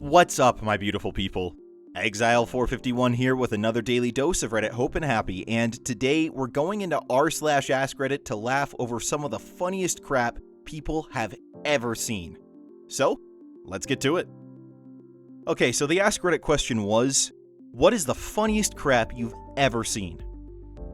What's up, my beautiful people? Exile451 here with another daily dose of Reddit Hope and Happy, and today we're going into r/AskReddit to laugh over some of the funniest crap people have ever seen. So, let's get to it. Okay, so the AskReddit question was, what is the funniest crap you've ever seen?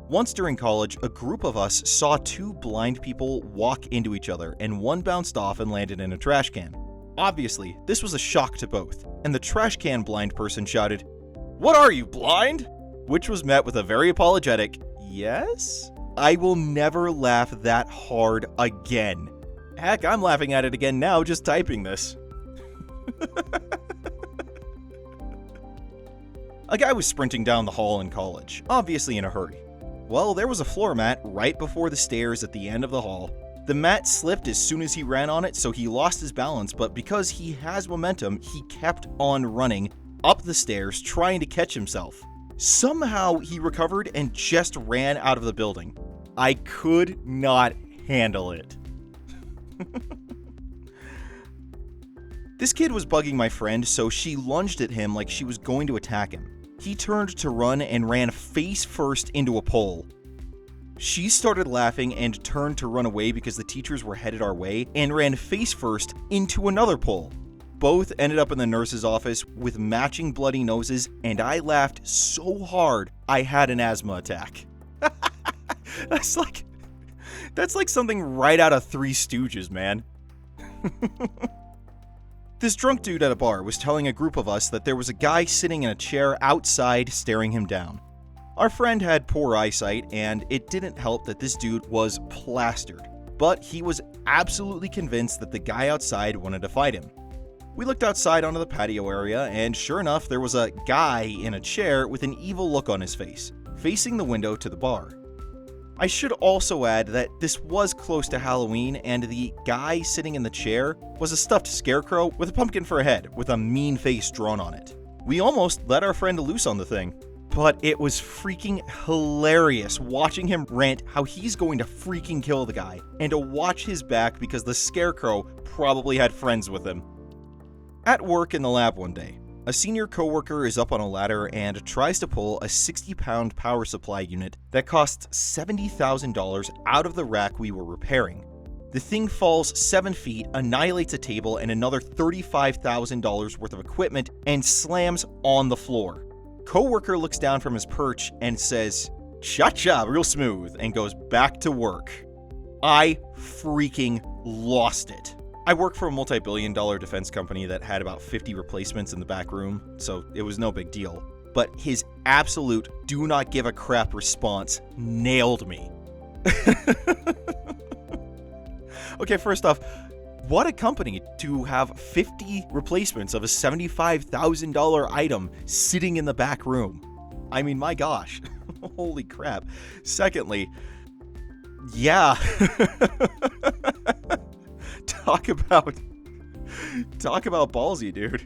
Once during college, a group of us saw two blind people walk into each other, and one bounced off and landed in a trash can. Obviously, this was a shock to both, and the trash can blind person shouted, "What are you, blind?" Which was met with a very apologetic, "Yes?" I will never laugh that hard again. Heck, I'm laughing at it again now just typing this. A guy was sprinting down the hall in college, obviously in a hurry. Well, there was a floor mat right before the stairs at the end of the hall. The mat slipped as soon as he ran on it, so he lost his balance, but because he has momentum, he kept on running up the stairs trying to catch himself. Somehow he recovered and just ran out of the building. I could not handle it. This kid was bugging my friend, so she lunged at him like she was going to attack him. He turned to run and ran face first into a pole. She started laughing and turned to run away because the teachers were headed our way and ran face first into another pole. Both ended up in the nurse's office with matching bloody noses, and I laughed so hard I had an asthma attack. That's like something right out of Three Stooges, man. This drunk dude at a bar was telling a group of us that there was a guy sitting in a chair outside staring him down. Our friend had poor eyesight, and it didn't help that this dude was plastered, but he was absolutely convinced that the guy outside wanted to fight him. We looked outside onto the patio area, and sure enough, there was a guy in a chair with an evil look on his face, facing the window to the bar. I should also add that this was close to Halloween, and the guy sitting in the chair was a stuffed scarecrow with a pumpkin for a head, with a mean face drawn on it. We almost let our friend loose on the thing. But it was freaking hilarious watching him rant how he's going to freaking kill the guy, and to watch his back because the scarecrow probably had friends with him. At work in the lab one day, a senior coworker is up on a ladder and tries to pull a 60-pound power supply unit that costs $70,000 out of the rack we were repairing. The thing falls 7 feet, annihilates a table and another $35,000 worth of equipment, and slams on the floor. Coworker looks down from his perch and says, "Cha-cha, real smooth," and goes back to work. I freaking lost it. I work for a multi-billion-dollar defense company that had about 50 replacements in the back room, so it was no big deal. But his absolute do not give a crap response nailed me. Okay, first off, what a company to have 50 replacements of a $75,000 item sitting in the back room. I mean, my gosh. Holy crap. Secondly, yeah. Talk about ballsy, dude.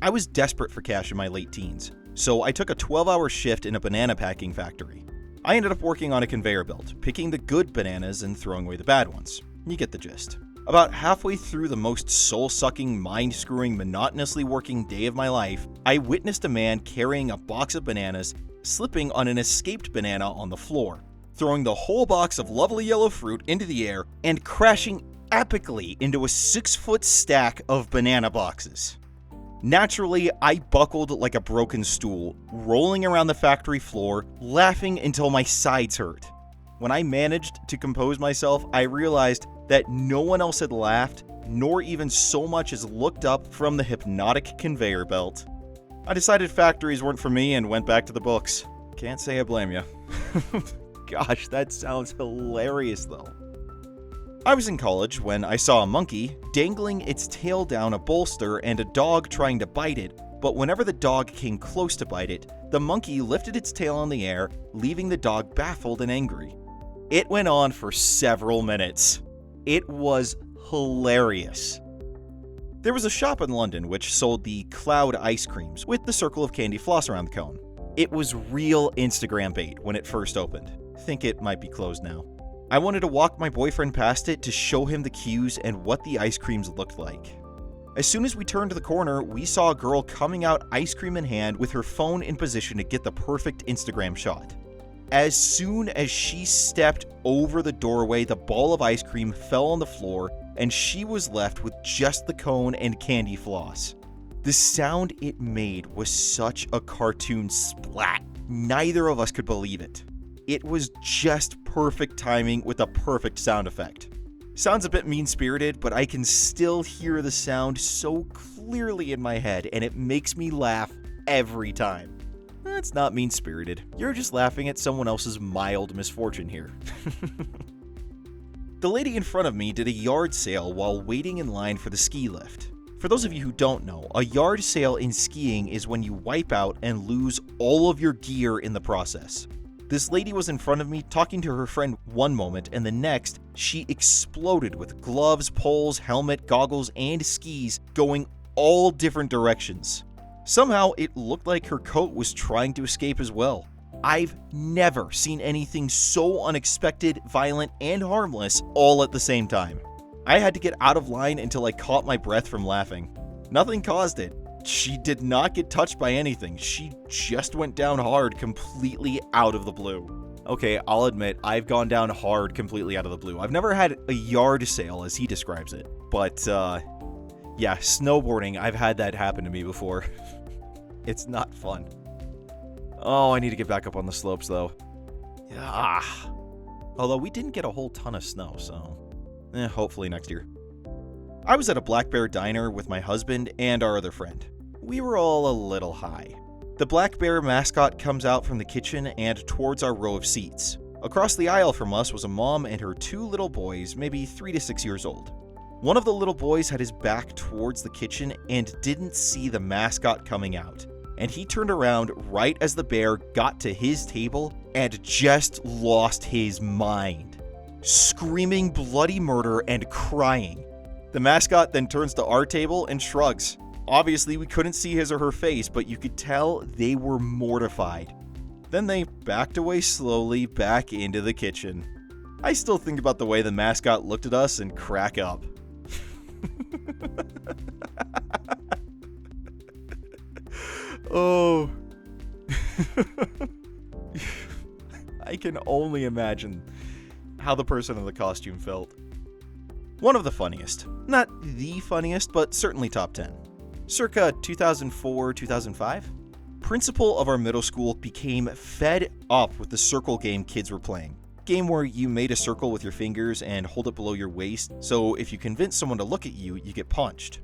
I was desperate for cash in my late teens, so I took a 12-hour shift in a banana packing factory. I ended up working on a conveyor belt, picking the good bananas and throwing away the bad ones. You get the gist. About halfway through the most soul-sucking, mind-screwing, monotonously working day of my life, I witnessed a man carrying a box of bananas, slipping on an escaped banana on the floor, throwing the whole box of lovely yellow fruit into the air, and crashing epically into a 6-foot stack of banana boxes. Naturally, I buckled like a broken stool, rolling around the factory floor, laughing until my sides hurt. When I managed to compose myself, I realized that no one else had laughed, nor even so much as looked up from the hypnotic conveyor belt. I decided factories weren't for me and went back to the books. Can't say I blame you. Gosh, that sounds hilarious though. I was in college when I saw a monkey dangling its tail down a bolster and a dog trying to bite it, but whenever the dog came close to bite it, the monkey lifted its tail in the air, leaving the dog baffled and angry. It went on for several minutes. It was hilarious. There was a shop in London which sold the cloud ice creams with the circle of candy floss around the cone. It was real Instagram bait when it first opened. Think it might be closed now. I wanted to walk my boyfriend past it to show him the cues and what the ice creams looked like. As soon as we turned the corner, we saw a girl coming out ice cream in hand with her phone in position to get the perfect Instagram shot. As soon as she stepped over the doorway, the ball of ice cream fell on the floor and she was left with just the cone and candy floss. The sound it made was such a cartoon splat. Neither of us could believe it. It was just perfect timing with a perfect sound effect. Sounds a bit mean-spirited, but I can still hear the sound so clearly in my head, and it makes me laugh every time. That's not mean-spirited. You're just laughing at someone else's mild misfortune here. The lady in front of me did a yard sale while waiting in line for the ski lift. For those of you who don't know, a yard sale in skiing is when you wipe out and lose all of your gear in the process. This lady was in front of me talking to her friend one moment, and the next, she exploded with gloves, poles, helmet, goggles, and skis going all different directions. Somehow, it looked like her coat was trying to escape as well. I've never seen anything so unexpected, violent, and harmless all at the same time. I had to get out of line until I caught my breath from laughing. Nothing caused it. She did not get touched by anything. She just went down hard completely out of the blue. Okay, I'll admit, I've gone down hard completely out of the blue. I've never had a yard sale, as he describes it. But, yeah, snowboarding, I've had that happen to me before. It's not fun. Oh, I need to get back up on the slopes, though. Yeah. Although we didn't get a whole ton of snow, so hopefully next year. I was at a Black Bear diner with my husband and our other friend. We were all a little high. The Black Bear mascot comes out from the kitchen and towards our row of seats. Across the aisle from us was a mom and her two little boys, maybe 3 to 6 years old. One of the little boys had his back towards the kitchen and didn't see the mascot coming out. And he turned around right as the bear got to his table and just lost his mind, screaming bloody murder and crying. The mascot then turns to our table and shrugs. Obviously, we couldn't see his or her face, but you could tell they were mortified. Then they backed away slowly back into the kitchen. I still think about the way the mascot looked at us and crack up. Oh. I can only imagine how the person in the costume felt. One of the funniest. Not the funniest, but certainly top 10. Circa 2004-2005, principal of our middle school became fed up with the circle game kids were playing. Game where you made a circle with your fingers and hold it below your waist, so if you convince someone to look at you, you get punched.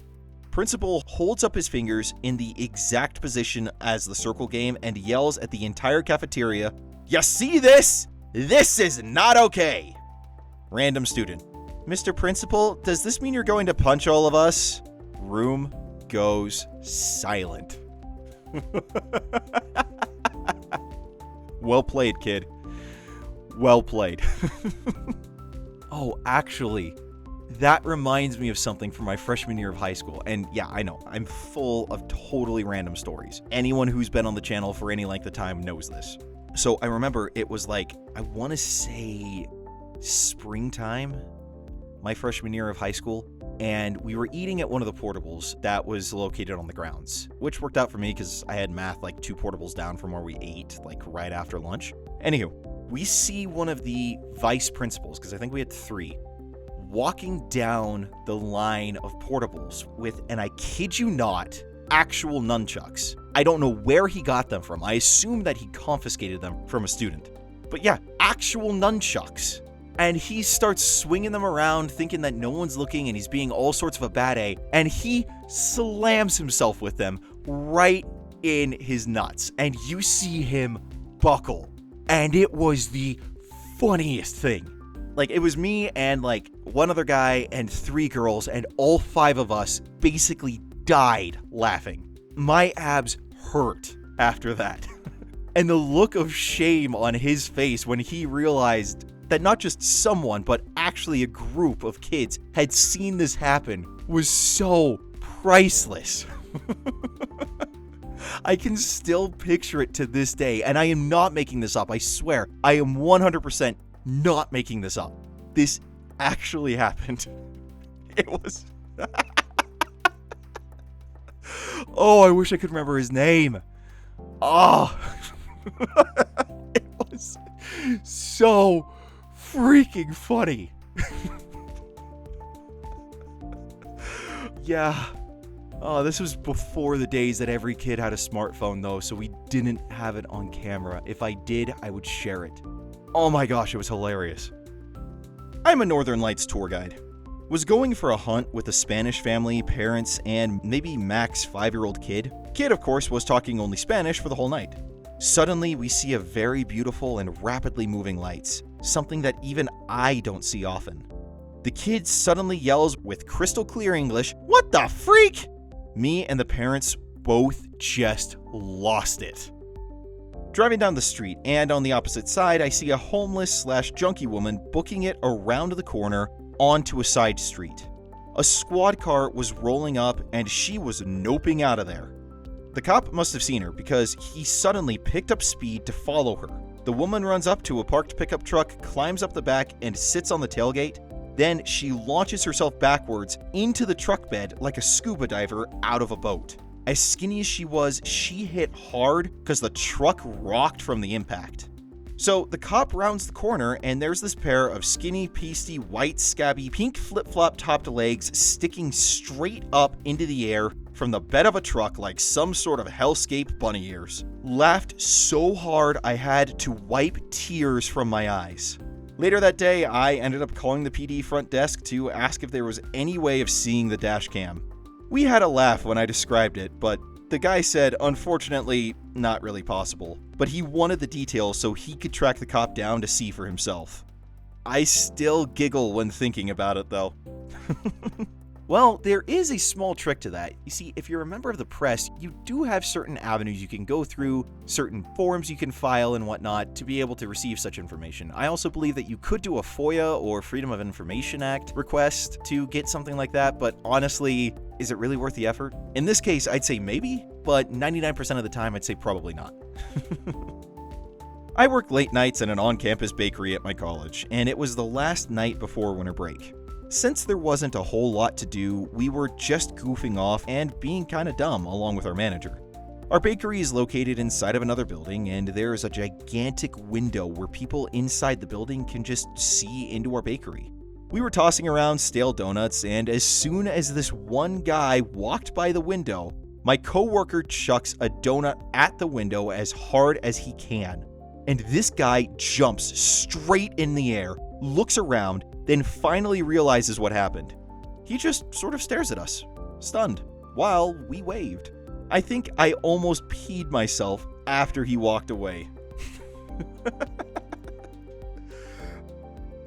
Principal holds up his fingers in the exact position as the circle game and yells at the entire cafeteria, "You see this? This is not okay!" Random student, "Mr. Principal, does this mean you're going to punch all of us?" Room goes silent. Well played, kid. Well played. Oh, actually, that reminds me of something from my freshman year of high school. And yeah, I know, I'm full of totally random stories. Anyone who's been on the channel for any length of time knows this. So I remember it was like, I want to say springtime, my freshman year of high school. And we were eating at one of the portables that was located on the grounds, which worked out for me because I had math like 2 portables down from where we ate, like right after lunch. Anywho, we see one of the vice principals, because I think we had 3, walking down the line of portables with, and I kid you not, actual nunchucks. I don't know where he got them from. I assume that he confiscated them from a student. But yeah, actual nunchucks. And he starts swinging them around thinking that no one's looking and he's being all sorts of a bad A. And he slams himself with them right in his nuts. And you see him buckle. And it was the funniest thing. Like, it was me and like one other guy and 3 girls, and all 5 of us basically died laughing. My abs hurt after that. And the look of shame on his face when he realized that not just someone, but actually a group of kids had seen this happen was so priceless. I can still picture it to this day, and I am not making this up, I swear. I am 100% not making this up. This actually happened. It was... Oh, I wish I could remember his name. Oh, it was so freaking funny. Yeah. Oh, this was before the days that every kid had a smartphone, though, so we didn't have it on camera. If I did, I would share it. Oh my gosh, it was hilarious. I'm a Northern Lights tour guide. Was going for a hunt with a Spanish family, parents, and maybe Mac's 5-year-old kid. Kid, of course, was talking only Spanish for the whole night. Suddenly, we see a very beautiful and rapidly moving lights, something that even I don't see often. The kid suddenly yells with crystal clear English, "What the freak?" Me and the parents both just lost it. Driving down the street, and on the opposite side, I see a homeless/junkie woman booking it around the corner onto a side street. A squad car was rolling up, and she was noping out of there. The cop must have seen her because he suddenly picked up speed to follow her. The woman runs up to a parked pickup truck, climbs up the back, and sits on the tailgate. Then she launches herself backwards into the truck bed like a scuba diver out of a boat. As skinny as she was, she hit hard because the truck rocked from the impact. So the cop rounds the corner, and there's this pair of skinny, pasty, white, scabby, pink flip-flop topped legs sticking straight up into the air from the bed of a truck like some sort of hellscape bunny ears. Laughed so hard I had to wipe tears from my eyes. Later that day, I ended up calling the PD front desk to ask if there was any way of seeing the dash cam. We had a laugh when I described it, but the guy said, unfortunately, not really possible. But he wanted the details so he could track the cop down to see for himself. I still giggle when thinking about it, though. Well, there is a small trick to that. You see, if you're a member of the press, you do have certain avenues you can go through, certain forms you can file and whatnot to be able to receive such information. I also believe that you could do a FOIA or Freedom of Information Act request to get something like that, but honestly, is it really worth the effort? In this case, I'd say maybe, but 99% of the time, I'd say probably not. I work late nights at an on-campus bakery at my college, and it was the last night before winter break. Since there wasn't a whole lot to do, we were just goofing off and being kinda dumb along with our manager. Our bakery is located inside of another building, and there is a gigantic window where people inside the building can just see into our bakery. We were tossing around stale donuts, and as soon as this one guy walked by the window, my coworker chucks a donut at the window as hard as he can. And this guy jumps straight in the air, looks around, then finally realizes what happened. He just sort of stares at us, stunned, while we waved. I think I almost peed myself after he walked away.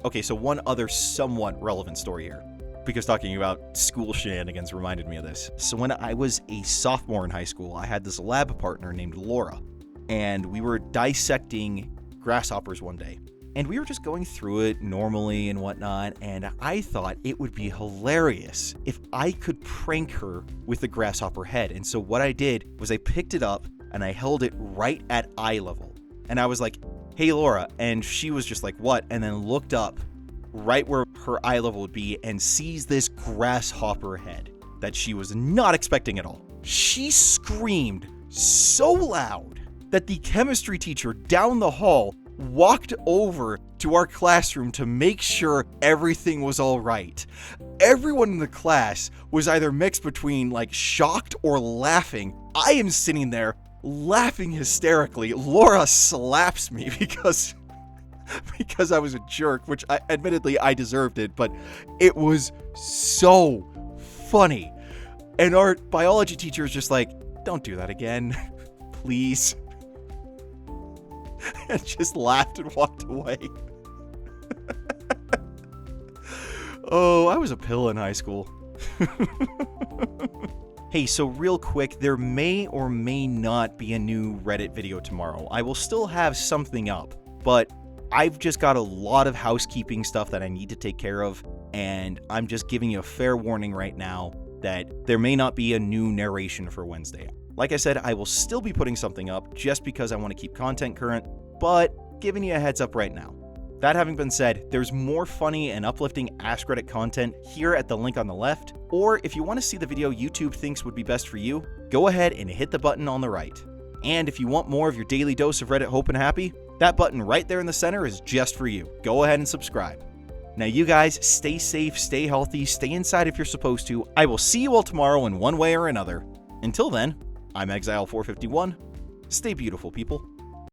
Okay, so one other somewhat relevant story here, because talking about school shenanigans reminded me of this. So when I was a sophomore in high school, I had this lab partner named Laura, and we were dissecting grasshoppers one day. And we were just going through it normally and whatnot, and I thought it would be hilarious if I could prank her with the grasshopper head. And so what I did was I picked it up and I held it right at eye level. And I was like, "Hey Laura," and she was just like, "What?" And then looked up right where her eye level would be and sees this grasshopper head that she was not expecting at all. She screamed so loud that the chemistry teacher down the hall walked over to our classroom to make sure everything was all right. Everyone in the class was either mixed between like shocked or laughing. I am sitting there laughing hysterically. Laura slaps me because I was a jerk, which admittedly I deserved it, but it was so funny. And our biology teacher is just like, "Don't do that again, please." And just laughed and walked away. Oh, I was a pill in high school. Hey, so real quick, there may or may not be a new Reddit video tomorrow. I will still have something up, but I've just got a lot of housekeeping stuff that I need to take care of, and I'm just giving you a fair warning right now that there may not be a new narration for Wednesday. Like I said, I will still be putting something up just because I want to keep content current, but giving you a heads up right now. That having been said, there's more funny and uplifting Ask Reddit content here at the link on the left, or if you want to see the video YouTube thinks would be best for you, go ahead and hit the button on the right. And if you want more of your daily dose of Reddit Hope and Happy, that button right there in the center is just for you. Go ahead and subscribe. Now you guys, stay safe, stay healthy, stay inside if you're supposed to. I will see you all tomorrow in one way or another. Until then, I'm Exile451. Stay beautiful, people.